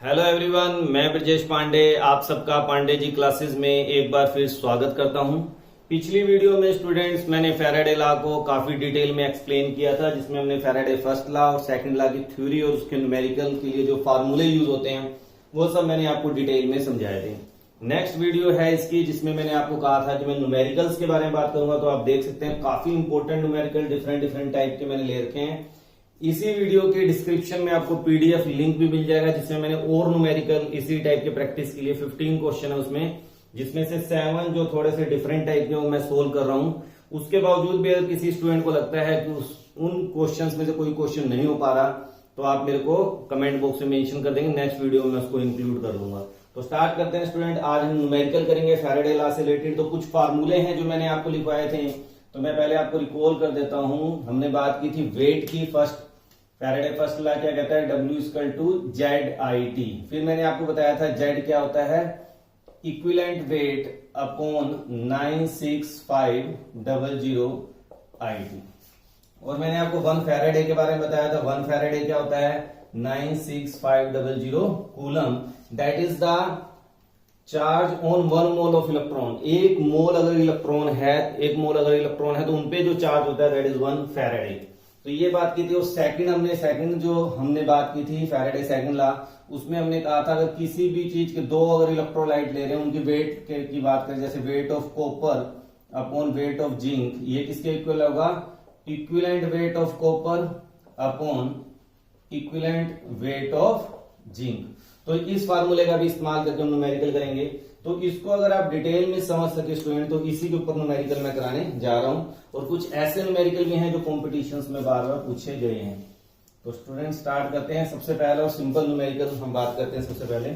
Hello everyone, मैं ब्रजेश पांडे आप सबका पांडे जी क्लासेस में एक बार फिर स्वागत करता हूं। पिछली वीडियो में स्टूडेंट्स मैंने फैराडे लॉ को काफी डिटेल में एक्सप्लेन किया था, जिसमें हमने फैराडे फर्स्ट लॉ और सेकंड लॉ की थ्योरी और उसके न्यूमेरिकल के लिए जो फार्मूले यूज होते हैं वो सब मैंने आपको डिटेल में समझाए थे। नेक्स्ट वीडियो है इसकी, जिसमें मैंने आपको कहा था कि मैं न्यूमेरिकल्स के बारे में बात करूंगा। तो आप देख सकते हैं काफी इंपॉर्टेंट न्यूमेरिकल डिफरेंट टाइप के मैंने ले रखे हैं। इसी वीडियो के डिस्क्रिप्शन में आपको पीडीएफ लिंक भी मिल जाएगा, जिसमें मैंने और न्यूमेरिकल इसी टाइप के प्रैक्टिस के लिए 15 क्वेश्चन है उसमें, जिसमें से 7 जो थोड़े से डिफरेंट टाइप के वो मैं सोल्व कर रहा हूं। उसके बावजूद भी अगर किसी स्टूडेंट को लगता है कि उन क्वेश्चंस में से कोई क्वेश्चन नहीं हो पा रहा, तो आप मेरे को कमेंट बॉक्स में मेंशन कर देंगे, नेक्स्ट वीडियो में उसको इंक्लूड कर लूंगा। तो स्टार्ट करते हैं स्टूडेंट। आज हम न्यूमेरिकल करेंगे फैराडे लॉ से रिलेटेड। तो कुछ फार्मूले हैं जो मैंने आपको लिखवाए थे, तो मैं पहले आपको रिकॉल कर देता हूं। हमने बात की थी वेट की। फैराडे फर्स्ट लॉ क्या कहता है, W = ZIT। फिर मैंने आपको बताया था Z क्या होता है, इक्विवेलेंट वेट अपॉन 96500 IT। और मैंने आपको 1 फैराडे के बारे में बताया था। 1 फैराडे क्या होता है, 96500 coulomb. That is the charge on 1 mole of electron. एक मोल अगर इलेक्ट्रॉन है तो उनपे जो चार्ज होता है दैट इज 1 फैराडे। तो ये बात की थी। और सेकंड जो हमने बात की थी फैराडे सेकंड लॉ, उसमें हमने कहा था अगर किसी भी चीज के 2 अगर इलेक्ट्रोलाइट ले रहे हैं, उनकी वेट की बात करें, जैसे wait of copper upon weight of zinc, ये किसके इक्वल होगा, equivalent weight of copper upon equivalent weight of zinc. तो इस फार्मूले का भी इस्तेमाल करके हम न्यूमेरिकल करेंगे। तो इसको अगर आप डिटेल में समझ सके स्टूडेंट, तो इसी के ऊपर न्यूमेरिकल मैं कराने जा रहा हूं। और कुछ ऐसे न्यूमेरिकल भी हैं जो कॉम्पिटिशन्स में बार बार पूछे गए हैं। तो स्टूडेंट स्टार्ट करते हैं। सबसे पहला और सिंपल न्यूमेरिकल हम बात करते हैं। सबसे पहले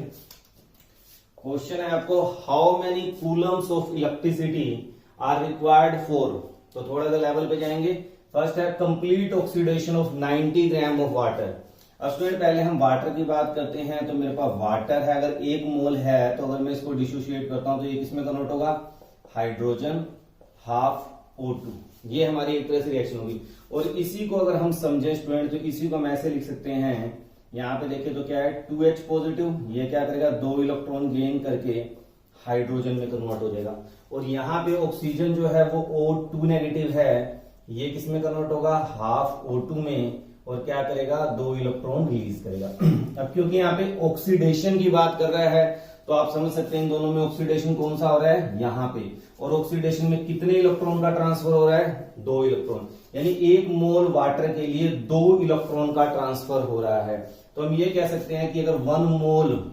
क्वेश्चन है आपको, how many coulombs of electricity are required for. तो थोड़ा सा लेवल पे जाएंगे। फर्स्ट है complete oxidation of 90 gram of water. अब स्टूडेंट पहले हम वाटर की बात करते हैं। तो मेरे पास वाटर है, अगर 1 मोल है, तो अगर मैं इसको डिसोसिएट करता हूं तो ये किसमें कन्वर्ट होगा, हाइड्रोजन हाफ O2। ये हमारी एक तरह से रिएक्शन होगी। और इसी को अगर हम समझें स्टूडेंट, तो इसी को हम ऐसे लिख सकते हैं। यहां पे देखिए तो क्या है, 2H पॉजिटिव, ये क्या करेगा, 2 इलेक्ट्रॉन गेन करके हाइड्रोजन में कन्वर्ट हो जाएगा। और यहाँ पे ऑक्सीजन जो है वो O2 नेगेटिव है, ये किसमें कन्वर्ट होगा, हाफ O2 में, और क्या करेगा, 2 इलेक्ट्रॉन रिलीज करेगा। अब क्योंकि यहाँ पे ऑक्सीडेशन की बात कर रहा है, तो आप समझ सकते हैं इन दोनों में ऑक्सीडेशन कौन सा हो रहा है, यहाँ पे। और ऑक्सीडेशन में कितने इलेक्ट्रॉन का ट्रांसफर हो रहा है, 2 इलेक्ट्रॉन। यानी 1 मोल वाटर के लिए 2 इलेक्ट्रॉन का ट्रांसफर हो रहा है। तो हम ये कह सकते हैं कि अगर 1 मोल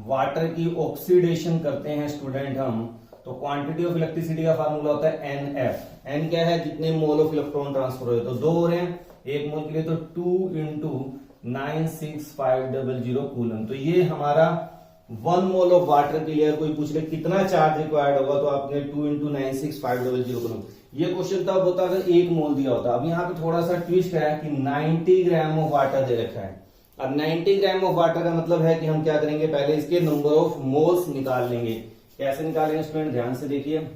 वाटर की ऑक्सीडेशन करते हैं स्टूडेंट हम, तो क्वांटिटी ऑफ इलेक्ट्रिसिटी का फार्मूला होता है NF। N क्या है, जितने मोल ऑफ इलेक्ट्रॉन ट्रांसफर हो रहे, तो 2 हो रहे हैं 1 मोल के लिए, तो 2 × 96500 कूलम। तो ये हमारा 1 मोल ऑफ वाटर के लिए कोई पूछ ले कितना चार्ज रिक्वायर्ड होगा, तो आपने 2 × 96500 कूलम। ये क्वेश्चन तब होता अगर 1 मोल दिया होता। अब यहाँ पे थोड़ा सा ट्विस्ट है कि 90 ग्राम ऑफ वाटर दे रखा है। अब 90 ग्राम ऑफ वाटर का मतलब है कि हम क्या करेंगे, पहले इसके नंबर ऑफ मोल्स निकाल लेंगे। कैसे निकालेंगे स्टूडेंट, ध्यान से देखिए।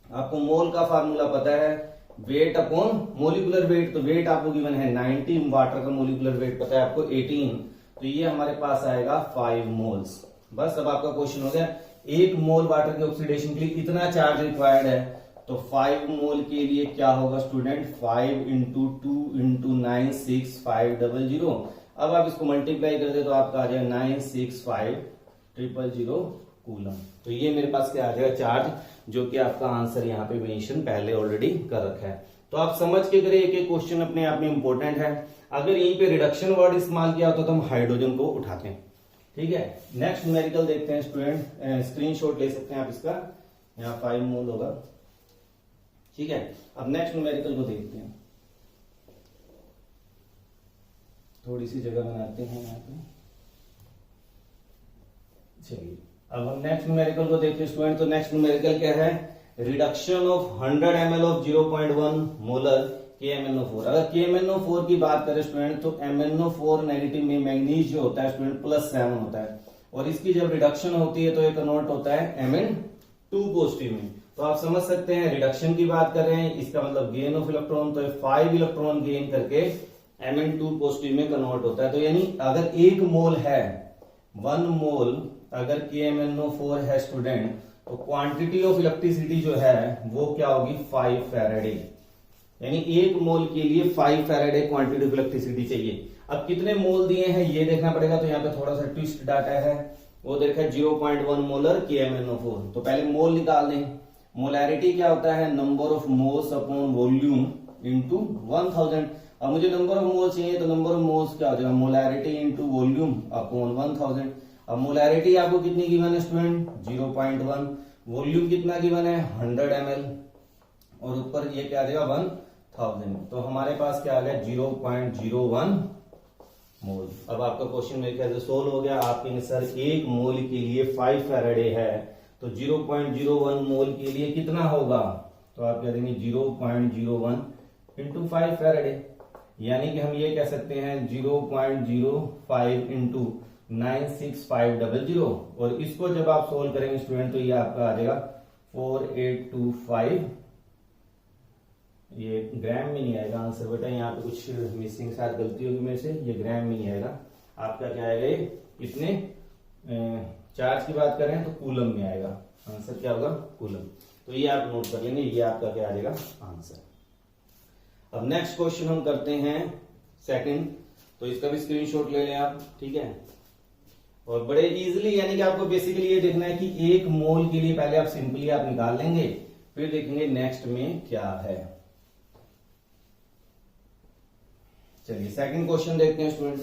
आपको मोल का फार्मूला पता है, वेट अपॉन मोलिकुलर वेट। तो वेट आपको गिवन है 90, वाटर का मोलिकुलर वेट पता है आपको 18, तो ये हमारे पास आएगा 5 मोल्स। बस अब आपका क्वेश्चन हो गया, 1 मोल वाटर के ऑक्सीडेशन के लिए इतना चार्ज रिक्वायर्ड है, तो 5 मोल के लिए क्या होगा स्टूडेंट, 5 × 2 × 96500। अब आप इसको मल्टीप्लाई कर दे तो आपका आ जाएगा 96500 कूलम। तो ये मेरे पास क्या आ जाएगा, चार्ज, जो कि आपका आंसर यहाँ पे मेंशन पहले ऑलरेडी कर रखा है। तो आप समझ के करें, एक क्वेश्चन अपने आप में इंपॉर्टेंट है। अगर यहीं पे रिडक्शन वर्ड इस्तेमाल किया होता तो हम हाइड्रोजन को उठाते हैं। ठीक है, नेक्स्ट न्यूमेरिकल देखते हैं स्टूडेंट। स्क्रीनशॉट ले सकते हैं आप इसका, यहाँ 5 मोल होगा। ठीक है, अब नेक्स्ट न्यूमेरिकल को देखते हैं। थोड़ी सी जगह बनाते हैं यहाँ पे। चलिए, अब हम नेक्स्ट न्यूमेरिकल को देखते हैं स्टूडेंट। तो नेक्स्ट न्यूमेरिकल क्या है, reduction of 100 ml of 0.1 molar KMnO4। अगर KMnO4 की बात करें स्टूडेंट, तो MnO4 नेगेटिव में मैग्नीज जो होता है स्टूडेंट +7 होता है, और इसकी जब रिडक्शन होती है तो ये कन्वर्ट होता है Mn2 पॉजिटिव में। तो आप समझ सकते हैं रिडक्शन की बात कर रहे हैं, इसका मतलब गेन ऑफ इलेक्ट्रॉन, तो 5 इलेक्ट्रॉन गेन करके Mn2 पॉजिटिव में कन्वर्ट होता है। तो यानी अगर 1 मोल है 1 मोल अगर KMnO4 है स्टूडेंट, तो क्वांटिटी ऑफ इलेक्ट्रिसिटी जो है वो क्या होगी 5 फैराडे, यानी 1 मोल के लिए 5 फैराडे क्वांटिटी ऑफ इलेक्ट्रिसिटी चाहिए। अब कितने मोल दिए हैं ये देखना पड़ेगा, तो यहाँ पे थोड़ा सा ट्विस्ट डाटा है, वो देखा 0.1 मोलर KMnO4। तो पहले मोल निकाल दें। मोलैरिटी क्या होता है, number of moles upon volume into 1000। अब मुझे नंबर ऑफ मोल्स चाहिए, तो नंबर ऑफ मोल्स क्या हो जाएगा, मोलैरिटी इंटू वॉल्यूम अपॉन 1000। अब मोलैरिटी आपको कितनी गिवन है स्टूडेंट 0.1, वॉल्यूम कितना गिवन है 100 ml, और ऊपर ये क्या आ जाएगा 1000। तो हमारे पास क्या आ गया 0.01 मोल। अब आपका क्वेश्चन मेरे ख्याल से सोल्व हो गया। आप कहेंगे सर 1 मोल के लिए 5 फैराडे है, तो 0.01 मोल के लिए कितना होगा, तो आप कह देंगे 0.01 इंटू 5 फैराडे, यानी कि हम ये कह सकते हैं 0.05 इंटू 96500, और इसको जब आप सोल्व करेंगे स्टूडेंट तो ये आपका आ जाएगा 4825। ये ग्राम में नहीं आएगा आंसर बेटा, यहाँ पे कुछ मिसिंग शायद गलती होगी मेरे से, ये ग्राम में नहीं आएगा। आपका क्या आएगा, ये कितने चार्ज की बात करें तो कूलम में आएगा, आंसर क्या होगा कूलम। तो ये आप नोट कर लेंगे, ये आपका क्या आ जाएगा आंसर। अब नेक्स्ट क्वेश्चन हम करते हैं सेकंड, तो इसका भी स्क्रीनशॉट ले लें आप, ठीक है। और बड़े इजीली, यानी कि आपको बेसिकली ये देखना है कि 1 मोल के लिए पहले आप सिंपली आप निकाल लेंगे, फिर देखेंगे नेक्स्ट में क्या है। चलिए सेकंड क्वेश्चन देखते हैं स्टूडेंट।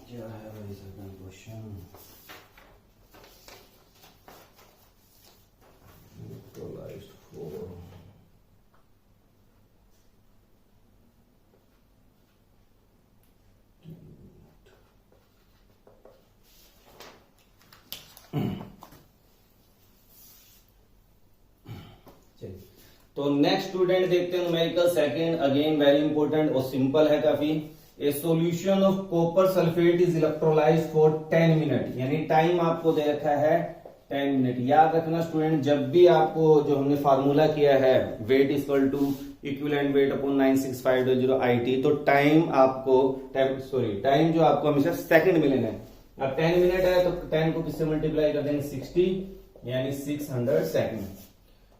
क्या है भाई सेकंड क्वेश्चन, न्यूट्रलाइज्ड 4। तो नेक्स्ट स्टूडेंट देखते हैं numerical second, again very important और सिंपल है काफी। ए solution of copper sulphate is electrolysed for 10 minute, यानी टाइम आपको दे रखा है 10 मिनट। याद रखना स्टूडेंट, जब भी आपको जो हमने फार्मूला किया है weight equal to equivalent weight upon 96500 IT, तो टाइम टाइम जो आपको हमेशा सेकंड में लेना है। अब 10 मिनट है तो 10 को किससे मल्टीप्लाई कर देंगे 60, यानी 600 second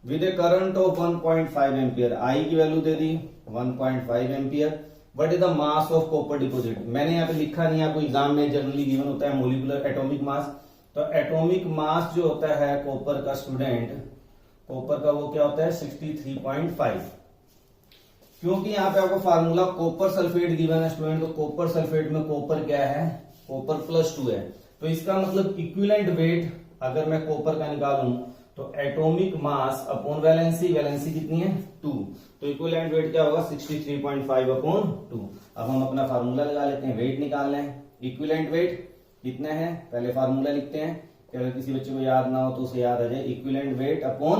with a current of 1.5 ampere. I की वैल्यू दे दी 1.5 ampere. What is the mass of copper deposit, मैंने यहाँ पे लिखा नहीं, आपको एग्जाम में जनरली गिवन होता है मोलिकुलर एटॉमिक मास। तो एटॉमिक मास जो होता है कॉपर का स्टूडेंट, कॉपर का वो क्या होता है 63.5। क्योंकि यहाँ पे आपको फार्मूला कॉपर सल्फेट गिवन है स्टूडेंट, तो कॉपर सल्फेट में कॉपर क्या है, कॉपर +2 है। तो इसका मतलब इक्विवेलेंट वेट अगर मैं कॉपर का निकालूं तो atomic mass upon valency, valency कितनी है 2, तो इक्विवेलेंट वेट क्या होगा 63.5 अपॉन 2। अब हम अपना फार्मूला लगा लेते हैं, वेट निकालना है। इक्विवेलेंट वेट कितना है, पहले फार्मूला लिखते हैं कि अगर किसी बच्चे को याद ना हो तो उसे याद आ जाए, इक्विवेलेंट वेट अपॉन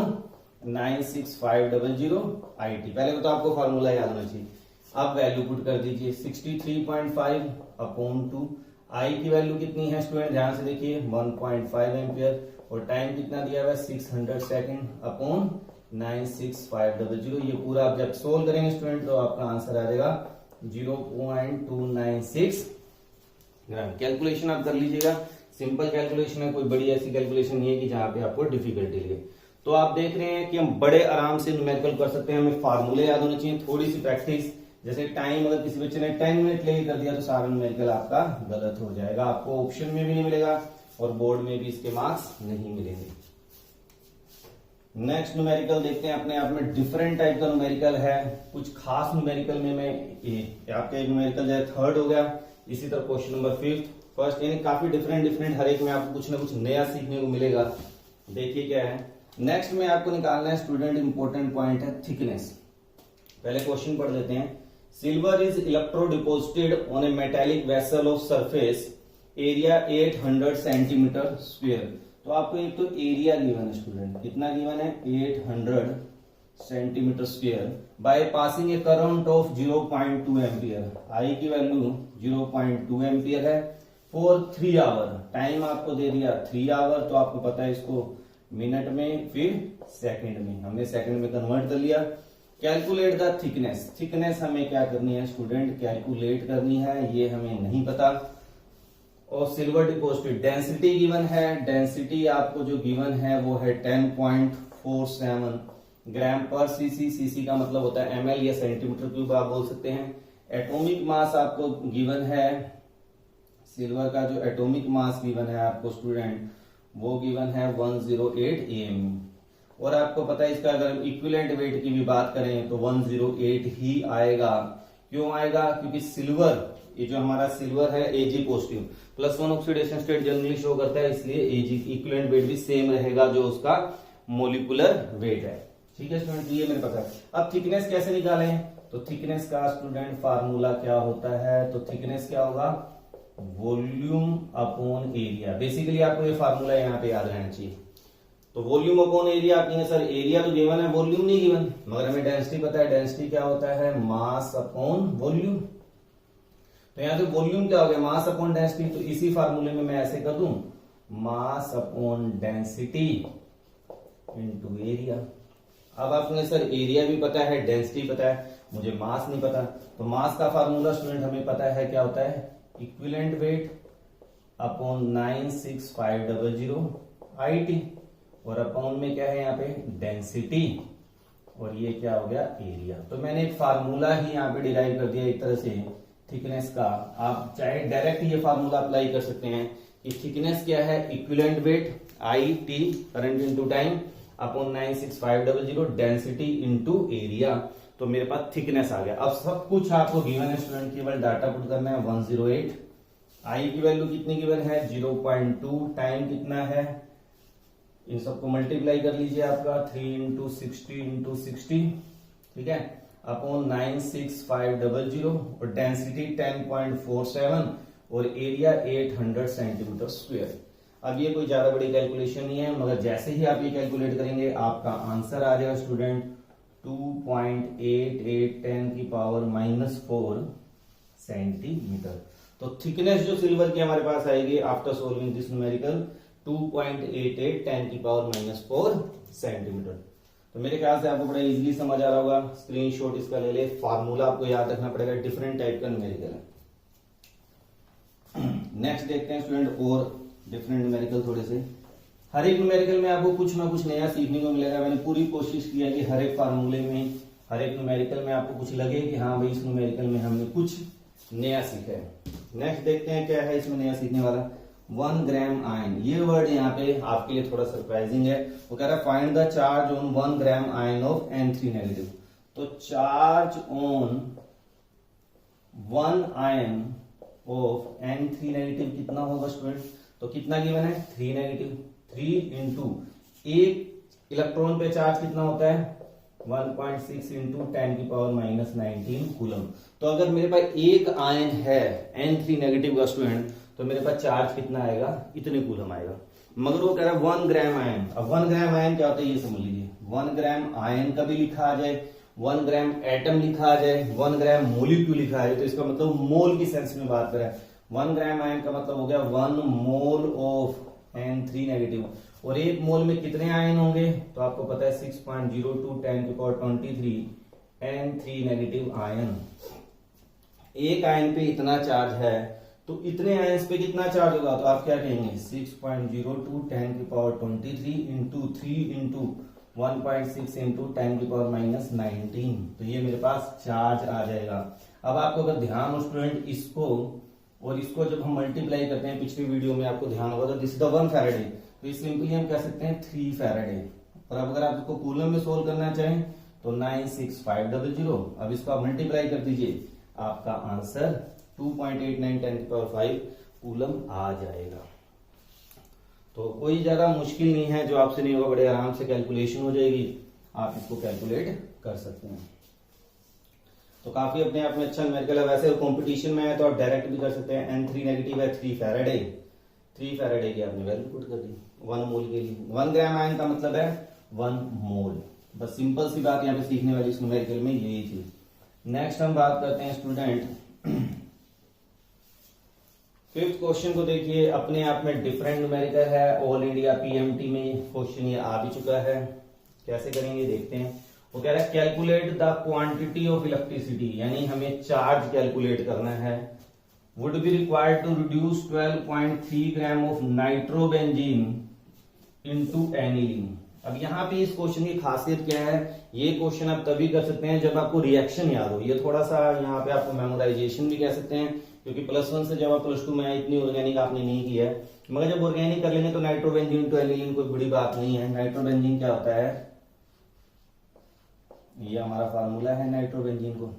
96500 IT। पहले तो आपको फार्मूला याद होना चाहिए। अब वैल्यू पुट कर दीजिए 63.5 अपॉन 2। आई की वैल्यू कितनी है स्टूडेंट, ध्यान से देखिए 1.5 एम्पियर, और टाइम कितना दिया हुआ है 600 सेकंड अपॉन 96500। ये पूरा आप जब सोल्व करेंगे स्टूडेंट तो आपका आंसर आ जाएगा 0.296 ग्राम। कैलकुलेशन आप कर लीजिएगा, सिंपल कैलकुलेशन है, कोई बड़ी ऐसी कैलकुलेशन नहीं है कि जहां पे आपको डिफिकल्टी लगे। तो आप देख रहे हैं कि हम बड़े आराम से न्यूमेरिकल कर सकते हैं, हमें फार्मूले याद होने चाहिए, थोड़ी सी प्रैक्टिस। जैसे टाइम अगर किसी बच्चे ने 10 मिनट लेके कर दिया तो सारा न्यूमेरिकल आपका गलत हो जाएगा, आपको ऑप्शन में भी नहीं मिलेगा और बोर्ड में भी इसके मार्क्स नहीं मिलेंगे। नेक्स्ट न्यूमेरिकल देखते हैं, अपने आप में डिफरेंट टाइप का न्यूमेरिकल है। कुछ खास न्यूमेरिकल में मैं आपका एक न्यूमेरिकल जो है 3rd हो गया, इसी तरह क्वेश्चन नंबर 5th, फर्स्ट, यानी काफी डिफरेंट हर एक में आपको कुछ ना कुछ नया सीखने को मिलेगा। देखिए क्या है नेक्स्ट में आपको निकालना है स्टूडेंट, इंपॉर्टेंट पॉइंट है थिकनेस। पहले क्वेश्चन पढ़ लेते हैं। Silver is electro deposited on a metallic vessel of surface area 800 centimetre square. तो आपको एक तो एरिया गिवन है स्टूडेंट, कितना गिवन है 800 centimetre square, by passing a current of 0.2 ampere. I की वैल्यू 0.2 एम्पियर है फॉर 3 आवर। टाइम आपको दे दिया 3 आवर, तो आपको पता है इसको मिनट में फिर सेकंड में, हमने सेकंड में कन्वर्ट कर लिया। कैलकुलेट द थिकनेस, थिकनेस हमें क्या करनी है स्टूडेंट, कैलकुलेट करनी है, ये हमें नहीं पता। और सिल्वर डिपॉजिट डेंसिटी गिवन है, डेंसिटी आपको जो गिवन है वो है 10.47 ग्राम पर सीसी, सीसी का मतलब होता है ml या सेंटीमीटर क्यूब आप बोल सकते हैं। एटॉमिक मास आपको गिवन है, सिल्वर का जो एटॉमिक मास गिवन है आपको स्टूडेंट वो गिवन है 108 AMU। और आपको पता है इसका अगर हम इक्विवेलेंट वेट की भी बात करें तो 108 ही आएगा। क्यों आएगा, क्योंकि सिल्वर, ये जो हमारा सिल्वर है Ag positive, +1 oxidation state generally show करता है, इसलिए Ag इक्विवेलेंट वेट भी सेम रहेगा जो उसका मोलिकुलर वेट है। ठीक है स्टूडेंट, ये मेरे पता है। अब थिकनेस कैसे निकालें, तो थिकनेस का स्टूडेंट फार्मूला क्या होता है, तो थिकनेस क्या होगा, वॉल्यूम अपॉन एरिया। बेसिकली आपको ये फार्मूला यहाँ पे याद रहना चाहिए। तो वॉल्यूम अपॉन एरिया आप कहेंगे सर एरिया तो गिवन है, वॉल्यूम नहीं गिवन, मगर हमें डेंसिटी पता है, डेंसिटी क्या होता है, मास अपॉन वॉल्यूम। तो यहाँ पे वॉल्यूम क्या हो गया, मास अपॉन डेंसिटी, तो इसी फार्मूले में मैं ऐसे कर दूं, mass upon density into area. अब आपने सर एरिया भी पता है, डेंसिटी पता है, मुझे मास नहीं पता, तो मास का फार्मूला स्टूडेंट हमें पता है क्या होता है, इक्विवेलेंट वेट अपॉन 96500 IT, और अपॉन में क्या है यहाँ पे डेंसिटी, और ये क्या हो गया एरिया। तो मैंने एक फार्मूला ही यहाँ पे डिराइव कर दिया एक तरह से थिकनेस का। आप चाहे डायरेक्ट ये फार्मूला अप्लाई कर सकते हैं कि थिकनेस क्या है, equivalent weight IT current into time upon 96500 density into area, तो मेरे पास थिकनेस आ गया। अब सब कुछ आपको गिवन है स्टूडेंट, केवल डाटा पुट करना है 108। आई की वैल्यू कितनी गिवन है 0.2, टाइम कितना है, इन सबको मल्टीप्लाई कर लीजिए आपका 3 इंटू 60, ठीक है, अपॉन 96500, और डेंसिटी 10.47 और एरिया 800 सेंटीमीटर स्क्वायर। अब ये कोई ज्यादा बड़ी कैलकुलेशन नहीं है, मगर जैसे ही आप ये कैलकुलेट करेंगे आपका आंसर आ जाएगा स्टूडेंट 2.8810⁻⁻4 सेंटीमीटर। तो थिकनेस जो सिल्वर की हमारे पास आएगी after solving this numerical 2.8810⁻⁻4 centimetre. तो मेरे ख्याल से आपको बड़ा इजीली समझ आ रहा होगा, स्क्रीनशॉट इसका ले ले। फार्मूला आपको याद रखना पड़ेगा, डिफरेंट टाइप का न्यूमेरिकल है। नेक्स्ट देखते हैं स्टूडेंट और डिफरेंट न्यूमेरिकल थोड़े से। हर एक न्यूमेरिकल में आपको कुछ ना कुछ नया सीखने को मिलेगा। मैंने पूरी कोशिश की है कि हर एक फार्मूले में, हर एक न्यूमेरिकल में आपको कुछ लगे कि हाँ भाई इस न्यूमेरिकल में हमने कुछ नया सीखा है। नेक्स्ट देखते हैं क्या है इसमें नया सीखने वाला। 1 ग्राम आयन, ये वर्ड यहाँ पे आपके लिए थोड़ा सरप्राइजिंग है। वो कह रहा है find the charge on 1 gram ion of N3 negative. तो charge on 1 ion of N3 negative कितना होगा स्टूडेंट, तो कितना गिवन है 3 नेगेटिव, 3 इंटू एक इलेक्ट्रॉन पे चार्ज कितना होता है 1.6 इंटू 10⁻⁻19 कूलम। तो अगर मेरे पास एक आयन है N3 नेगेटिव का स्टूडेंट, तो मेरे पास चार्ज कितना आएगा, इतने कूलम आएगा। मगर वो कह रहा है 1 ग्राम आयन। अब 1 ग्राम आयन क्या होता है ये समझ लीजिए। 1 ग्राम आयन का भी लिखा आ जाए, 1 ग्राम एटम लिखा आ जाए, 1 ग्राम मोलिक्यूल लिखा आ जाए, तो इसका मतलब मोल की सेंस में बात करें 1 ग्राम आयन का मतलब हो गया 1 मोल ऑफ N3 नेगेटिव। और एक मोल में कितने आयन होंगे, तो आपको पता है 6.02 10⁻23 N3 नेगेटिव आयन। एक आयन पे इतना चार्ज है, तो इतने आयन्स पे कितना चार्ज होगा, तो आप क्या कहेंगे 6.02 10⁻23 इंटू 3 इंटू 1.6 इंटू 10⁻⁻19। तो ये मेरे पास चार्ज आ जाएगा। अब आपको अगर ध्यान हो स्टूडेंट, इसको और इसको जब हम मल्टीप्लाई करते हैं, पिछली वीडियो में आपको ध्यान होगा, तो दिस द 1 फैराडे, तो इस सिंपली हम कह सकते हैं 3 फैराडे। और अब अगर आप इसको कूलम में सोल्व करना चाहें तो 96500, अब इसको आप मल्टीप्लाई कर दीजिए, आपका आंसर 2.89 10⁵ कूलम आ जाएगा। तो कोई ज्यादा मुश्किल नहीं है, जो आपसे नहीं होगा, बड़े आराम से कैलकुलेशन हो जाएगी, आप इसको कैलकुलेट कर सकते हैं। तो काफी अपने आप में अच्छा न्यूमेरिकल है। वैसे कंपटीशन में है तो आप डायरेक्ट भी कर सकते हैं। N3 नेगेटिव है 3 फैराडे, 3 फैराडे की आपने वैल्यू पुट कर दी 1 मोल के लिए। 1 ग्राम आयन का मतलब है 1 मोल। बस सिंपल सी बात यहाँ पे सीखने वाली इस न्यूमेरिकल में यही थी। नेक्स्ट हम बात करते हैं स्टूडेंट 5th क्वेश्चन को देखिए। अपने आप में डिफरेंट न्यूमेरिकल है, ऑल इंडिया PMT में क्वेश्चन ये आ भी चुका है। कैसे करेंगे देखते हैं। वो कह रहा है calculate the quantity of electricity, यानी हमें चार्ज कैलकुलेट करना है। Would be required to reduce 12.3 gram of nitrobenzene into aniline. अब यहाँ पे इस क्वेश्चन की खासियत क्या है, ये क्वेश्चन आप तभी कर सकते हैं जब आपको रिएक्शन याद हो। ये थोड़ा सा यहाँ पे आपको मेमोराइजेशन भी कह सकते हैं, क्योंकि +1 से जब आप +2 में इतनी ऑर्गेनिक आपने नहीं किया है, मगर जब ऑर्गेनिक कर लेंगे तो नाइट्रोबेंजीन टू एनिलीन कोई बड़ी बात नहीं है। नाइट्रोबेंजीन क्या होता है, ये हमारा फार्मूला है नाइट्रोबेंजीन को,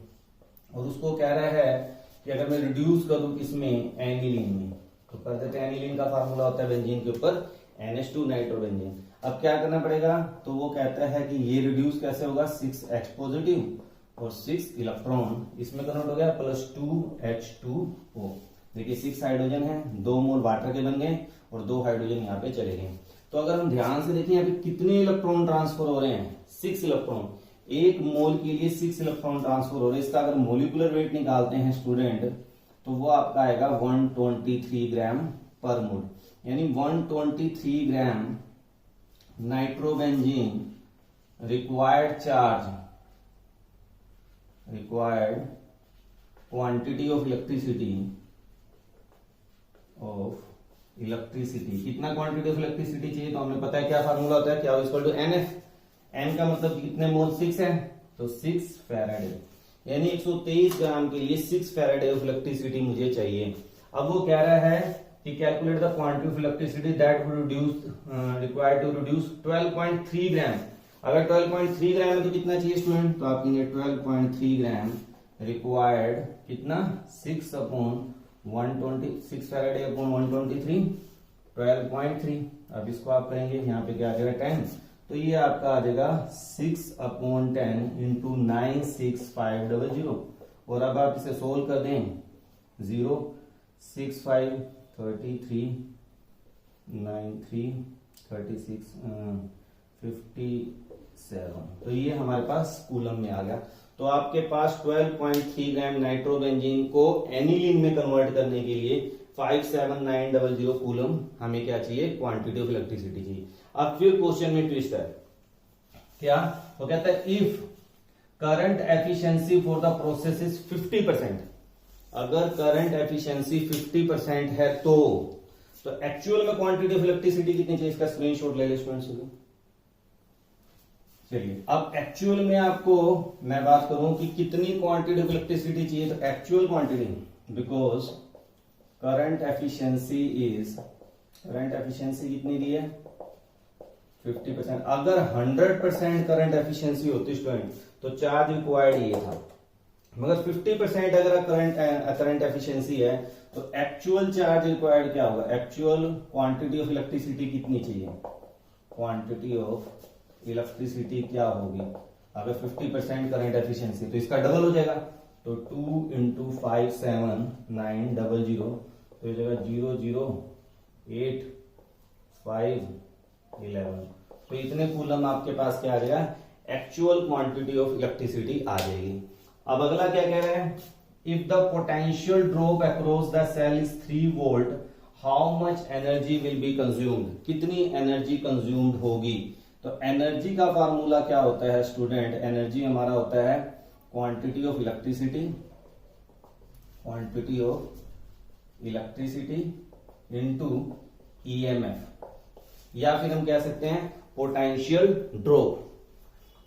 और उसको कह रहा है कि अगर मैं रिड्यूस करूं किसमें, एनिलीन में, तो कर देते हैं एनिलीन का फार्मूला होता है बेंजीन के ऊपर NH2 नाइट्रोबेंजीन। अब क्या करना पड़ेगा, तो वो कहता है कि ये रिड्यूस कैसे होगा, 6H पॉजिटिव और 6 इलेक्ट्रॉन इसमें कन्वर्ट हो गया +2H2O। देखिए 6 हाइड्रोजन है, 2 मोल वाटर के बन गए और 2 हाइड्रोजन यहाँ पे चले गए। तो अगर हम ध्यान से देखें यहाँ पे कितने इलेक्ट्रॉन ट्रांसफर हो रहे हैं, 6 इलेक्ट्रॉन। 1 मोल के लिए 6 इलेक्ट्रॉन ट्रांसफर हो रहे हैं। इसका अगर मोलिकुलर वेट निकालते हैं स्टूडेंट, तो वो आपका आएगा 123 ग्राम पर मोल, यानी 123 gram nitrobenzene required charge, required quantity of electricity, कितना क्वांटिटी ऑफ इलेक्ट्रिसिटी चाहिए, तो हमें पता है क्या फार्मूला होता है, क्या इक्वल टू NF। N का मतलब कितने मोल, 6 है, तो 6 फैराडे, यानी 123 ग्राम के लिए 6 फैराडे ऑफ इलेक्ट्रिसिटी मुझे चाहिए। अब वो कह रहा है कि calculate the quantity of electricity that would required to reduce 12.3 gram. अगर 12.3 ग्राम है तो कितना चाहिए स्टूडेंट, तो आप कहेंगे 12.3 ग्राम रिक्वायर्ड कितना, 6 फैराडे अपॉन 123, 12.3। अब इसको आप करेंगे, यहाँ पे क्या आ जाएगा 10, तो ये आपका आ जाएगा 6/10 इंटू 96500। और अब आप इसे सोल्व कर दें, 0 6 5 33 9 3 36 57, तो ये हमारे पास कूलम में आ गया। तो आपके पास 12.3 ग्राम नाइट्रोबेंजीन को एनिलीन में कन्वर्ट करने के लिए 57900 कूलम हमें क्या चाहिए, क्वांटिटी ऑफ इलेक्ट्रिसिटी चाहिए। अब फिर क्वेश्चन में ट्विस्ट है, क्या वो कहता है if current efficiency for the process is 50%, अगर करंट एफिशिएंसी 50% है तो एक्चुअल में क्वांटिटी ऑफ इलेक्ट्रिसिटी कितनी चाहिए, इसका स्क्रीनशॉट ले लो स्टूडेंट्स। चलिए अब एक्चुअल में आपको मैं बात करूं कि कितनी क्वांटिटी ऑफ इलेक्ट्रिसिटी चाहिए, तो actual quantity, because current efficiency कितनी दी है, 50%। अगर 100% करंट एफिशिएंसी होती स्टूडेंट तो चार्ज रिक्वायर्ड ये था, मगर 50% अगर करंट एफिशिएंसी है तो एक्चुअल चार्ज रिक्वायर्ड क्या होगा, एक्चुअल क्वांटिटी ऑफ इलेक्ट्रिसिटी कितनी चाहिए, क्वांटिटी ऑफ इलेक्ट्रिसिटी क्या होगी अगर 50% करंट एफिशिएंसी, तो इसका डबल हो जाएगा, तो 2 × 57900, तो ये जगह 0085511, तो इतने कूलम आपके पास क्या आ जाएगा, एक्चुअल क्वांटिटी ऑफ इलेक्ट्रिसिटी आ जाएगी। अब अगला क्या कह रहे हैं, if the potential drop across the cell is 3 volt how much energy will be consumed, कितनी एनर्जी कंज्यूम्ड होगी। तो एनर्जी का फार्मूला क्या होता है स्टूडेंट, एनर्जी हमारा होता है quantity of electricity into EMF, या फिर हम कह सकते हैं पोटेंशियल ड्रॉप।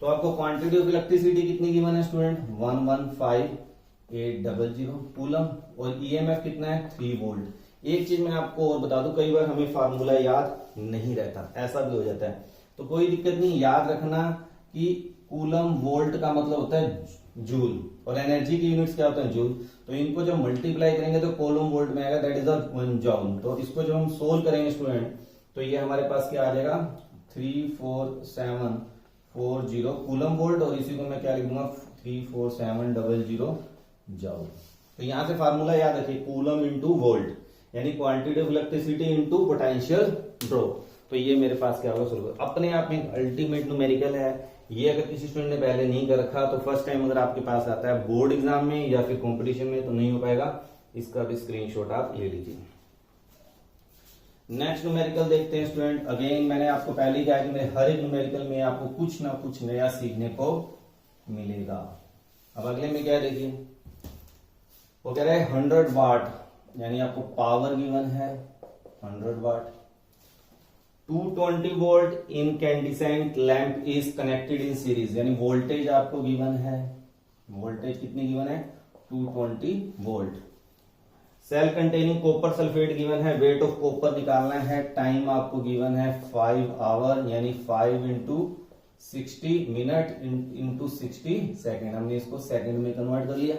तो आपको क्वांटिटी ऑफ इलेक्ट्रिसिटी कितनी गिवन है स्टूडेंट, 115800 कूलम, और EMF कितना है, 3 वोल्ट। एक चीज मैं आपको और बता दूं, कई बार हमें फार्मूला याद नहीं रहता, ऐसा भी हो जाता है, तो कोई दिक्कत नहीं, याद रखना कि कूलम वोल्ट का मतलब होता है जूल, और एनर्जी की यूनिट्स क्या होता है, जूल। तो इनको जब मल्टीप्लाई करेंगे तो कूलम वोल्ट में आएगा, दैट इज द 1 जूल। तो इसको जब हम सोल्व करेंगे स्टूडेंट, तो ये हमारे पास क्या आ जाएगा, 34740 कूलम वोल्ट, और इसी को मैं क्या लिख दूंगा, 34700 जूल। तो यहां से फार्मूला याद रखिए, कूलम इंटू वोल्ट, यानी quantity of electricity into potential drop. तो ये मेरे पास क्या होगा, सोल्व अपने आप में अल्टीमेट न्यूमेरिकल है। ये अगर किसी स्टूडेंट ने पहले नहीं कर रखा तो फर्स्ट टाइम अगर आपके पास आता है बोर्ड एग्जाम में या फिर कंपटीशन में तो नहीं हो पाएगा, इसका भी स्क्रीनशॉट आप ले लीजिए। नेक्स्ट न्यूमेरिकल देखते हैं स्टूडेंट। अगेन मैंने आपको पहले ही कहा कि मेरे हर एक न्यूमेरिकल में आपको कुछ ना कुछ नया सीखने को मिलेगा। अब अगले में क्या है देखिए, वो कह रहा है 100 वाट, यानी आपको पावर गिवन है 100 watt. 220 volt incandescent lamp is connected in series, यानी वोल्टेज आपको गिवन है, वोल्टेज कितनी गिवन है 220 volt. Cell containing copper sulphate given है, वेट ऑफ कॉपर निकालना है, टाइम आपको गिवन है 5 आवर, यानी 5 इंटू 60 मिनट इंटू 60 सेकेंड, हमने इसको सेकेंड में कन्वर्ट कर लिया।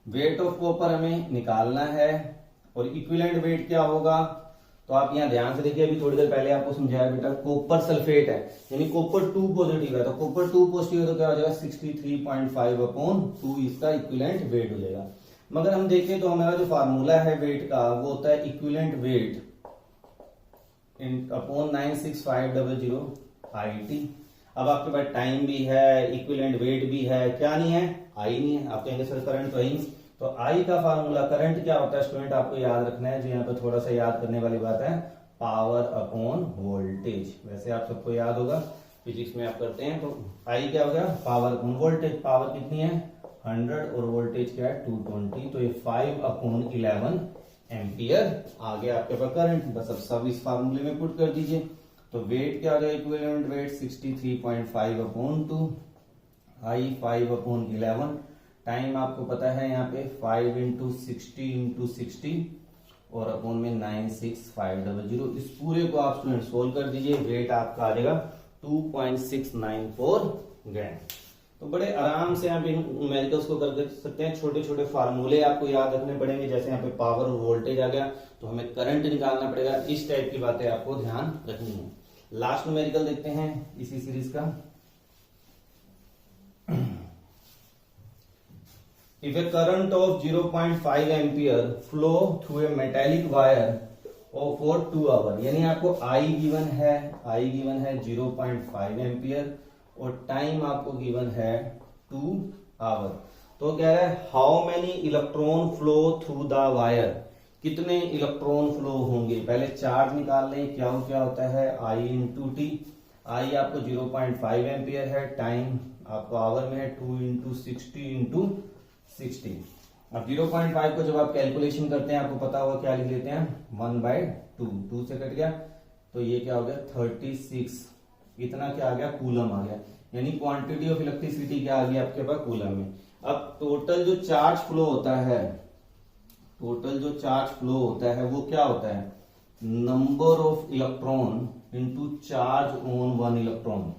वेट ऑफ कॉपर हमें निकालना है और इक्विवेलेंट वेट क्या होगा, तो आप यहां ध्यान से देखिए, अभी थोड़ी देर पहले आपको समझाया बेटा, कॉपर सल्फेट है यानी कॉपर 2 पॉजिटिव है, तो कॉपर 2 पॉजिटिव है तो क्या हो जाएगा 63.5 अपॉन 2 इसका इक्विवेलेंट वेट हो जाएगा। मगर हम देखें तो हमारा जो फार्मूला है वेट का वो होता है इक्विवेलेंट वेट अपॉन 96500 IT। अब आपके पास टाइम भी है, इक्विवेलेंट वेट भी है, क्या नहीं है, आई नहीं है। आप कहेंगे सर करंट तो आई नहीं, तो आई का फार्मूला करंट क्या होता है स्टूडेंट, आपको याद रखना है, जो यहाँ पे थोड़ा सा याद करने वाली बात है, पावर अपॉन वोल्टेज। वैसे आप सबको याद होगा, फिजिक्स में आप करते हैं, तो आई क्या हो गया पावर अपॉन वोल्टेज। पावर कितनी है 100 और वोल्टेज क्या है 220, तो ये 5 अपॉन 11 एम्पियर आ गया आपके पास करंट। बस अब सब इस फार्मूले में पुट कर दीजिए, तो वेट क्या आ गया इक्विवेलेंट वेट 63.5 अपॉन 2, आई 5 अपॉन 11, टाइम आपको पता है यहाँ पे 5 इंटू 60 और अपॉन में 96500। इस पूरे को आप स्टूडेंट सोल्व कर दीजिए, वेट आपका आ जाएगा 2.694 ग्राम। तो बड़े आराम से आप इन न्यूमेरिकल्स को कर सकते हैं। छोटे छोटे फार्मूले आपको याद रखने पड़ेंगे, जैसे यहाँ पे पावर और वोल्टेज आ गया तो हमें करंट निकालना पड़ेगा, इस टाइप की बातें आपको ध्यान रखनी है। लास्ट न्यूमेरिकल देखते हैं इसी सीरीज का। If a current of 0.5 ampere flow through a metallic wire for 2 hours, यानी आपको I गिवन है 0.5 एम्पियर और टाइम आपको गिवन है 2 आवर। तो कह रहा है how many electron flow through the wire, कितने इलेक्ट्रॉन फ्लो होंगे। पहले चार्ज निकाल लें, क्या होता है I इंटू टी। आई आपको 0.5 एम्पियर है, टाइम आपको आवर में है 2 इंटू 60 इंटू 60। अब 0.5 को जब आप कैलकुलेशन करते हैं आपको पता होगा क्या लिख लेते हैं 1/2, 2 से कट गया तो ये क्या हो गया 36, इतना क्या आ गया कूलम आ गया, यानी क्वांटिटी ऑफ इलेक्ट्रिसिटी क्या आ गई आपके पास कूलम में। अब टोटल जो चार्ज फ्लो होता है, वो क्या होता है number of electron into charge on 1 electron.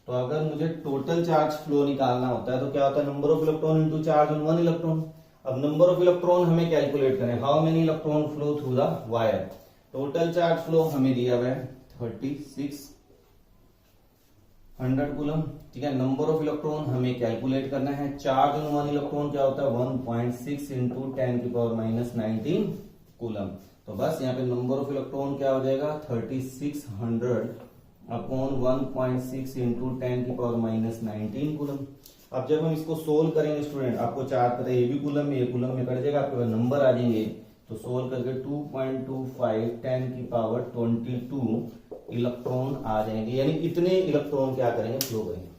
तो अगर मुझे टोटल चार्ज फ्लो निकालना होता है तो क्या होता है number of electron into charge on 1 electron. अब नंबर ऑफ इलेक्ट्रॉन हमें कैलकुलेट करें, how many electron flow through the wire. Total charge flow हमें दिया हुआ है 3600 कूलम, ठीक है। नंबर ऑफ इलेक्ट्रॉन हमें कैलकुलेट करना है, चार्ज ऑन 1 इलेक्ट्रॉन क्या होता है 1.6 इंटू 10⁻⁻19 कूलम। तो बस यहाँ पे नंबर ऑफ इलेक्ट्रॉन क्या हो जाएगा 3600 अपॉन 1.6 इंटू 10⁻⁻19 कूलम। अब जब हम इसको सोल्व करेंगे स्टूडेंट, आपको चार्ज पता है ये भी कूलम में, ये कूलम में कट जाएगा, आपके पास नंबर आ जाएंगे। तो सोल्व करके 2.25 10⁻22 इलेक्ट्रॉन आ जाएंगे, यानी इतने इलेक्ट्रॉन क्या करेंगे फ्लो करेंगे।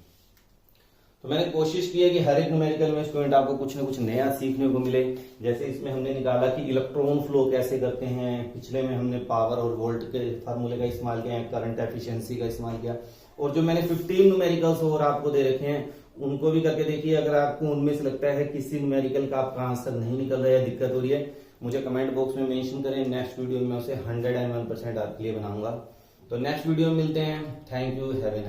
तो मैंने कोशिश की है कि हर एक न्यूमेरिकल में स्टूडेंट आपको कुछ ना कुछ नया सीखने को मिले। जैसे इसमें हमने निकाला कि इलेक्ट्रॉन फ्लो कैसे करते हैं, पिछले में हमने पावर और वोल्ट के फार्मूले का इस्तेमाल किया है, करंट एफिशिएंसी का इस्तेमाल किया, और जो मैंने 15 न्यूमेरिकल्स और आपको दे रखे हैं उनको भी करके देखिए। अगर आपको उनमें से लगता है किसी न्यूमेरिकल का आपका आंसर नहीं निकल रहा है, दिक्कत हो रही है, मुझे कमेंट बॉक्स में मेंशन करें, नेक्स्ट वीडियो में उसे 101% आपके लिए बनाऊंगा। तो नेक्स्ट वीडियो में मिलते हैं। Thank you, have a nice day.